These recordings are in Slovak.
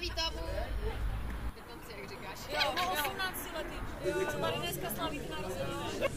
výtavu. 15, jak říkáš. Jo, 18 letý. Jo, tady dneska slaví ty narozeniny.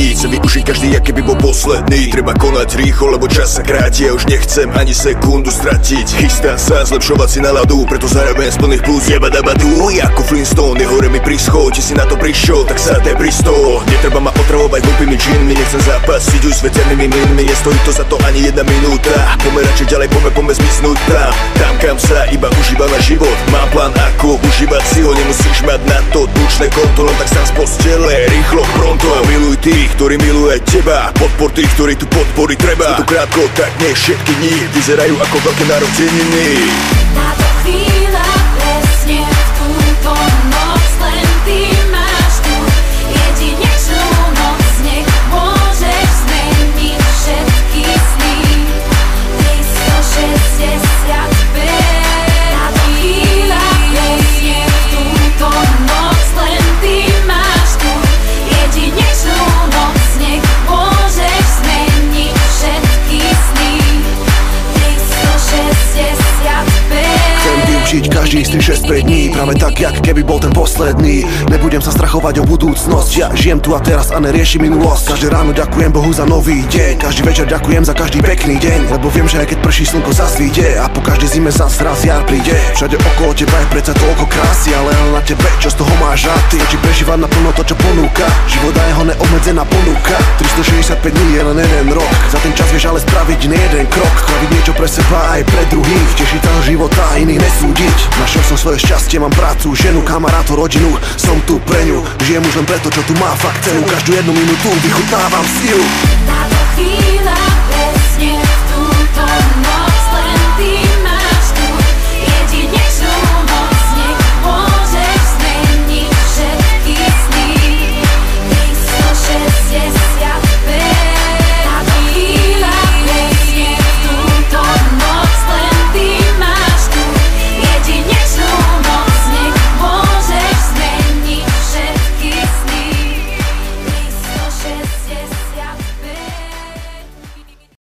dní chce využiť každý, aké by bol posledný. Treba konať rýchlo, lebo čas sa kráti. Ja už nechcem ani sekundu stratiť. Chystá sa zlepšovať si náladu, preto zarábam z plných plus jebadabadu. Ako Flintstone, je hore mi príschod. Či si na to prišiel, tak sa té pristol. Netreba ma otravovať hlupými činmi, nechcem zápasiť už s veternými mlynmi. Nestojí to za to ani jedna minúta. Poďme radšej ďalej, poďme zmiznúť tam kam sa iba užíva na život. Mám plán ako užívať si ho, nemusíš mať na to tučné konto, no tak sám z postele, rýchlo, pronto. Miluj tých, ktorí miluje teba, podpor tých, ktorí tu podpory treba. Sú tu krátko, tak nie všetky dní vyzerajú ako veľké narodeniny. Táto chvíľa presne v túto noc, len ty máš tu jedinečnú noc. Nech môžeš zmeniť všetky sny. 365. Táto chvíľa presne v túto noc, len ty máš tu jedinečnú noc. Nech môžeš zmeniť všetky sny. 365. každý istý 6-5 dní, práve tak, jak keby bol ten posledný. Nebudem sa strachovať o budúcnosť, ja žijem tu a teraz a neriešim minulosť. Každé ráno ďakujem Bohu za nový deň, každý večer ďakujem za každý pekný deň, lebo viem, že aj keď prší slnko zas vyjde a po každej zime zas raz jar príde. Všade okolo teba je predsa toľko krásy, ale len na tebe, čo z toho máš rád. Ty stačí prežívať naplno to, čo ponúka, život a jeho neobmedzená ponuka. 365 dní je len jeden rok, za ten čas vieš ale spraviť nie jeden krok, spraviť niečo pre seba aj pre druhých, tešiť sa zo života a iných nesúdiť. Našiel som svoje šťastie, mám prácu, ženu, kamarátov, rodinu, som tu pre ňu, žijem už len preto, čo tu má fakt cenu. Každú jednu minútu vychutnávam silu. Táto chvíľa presne v túto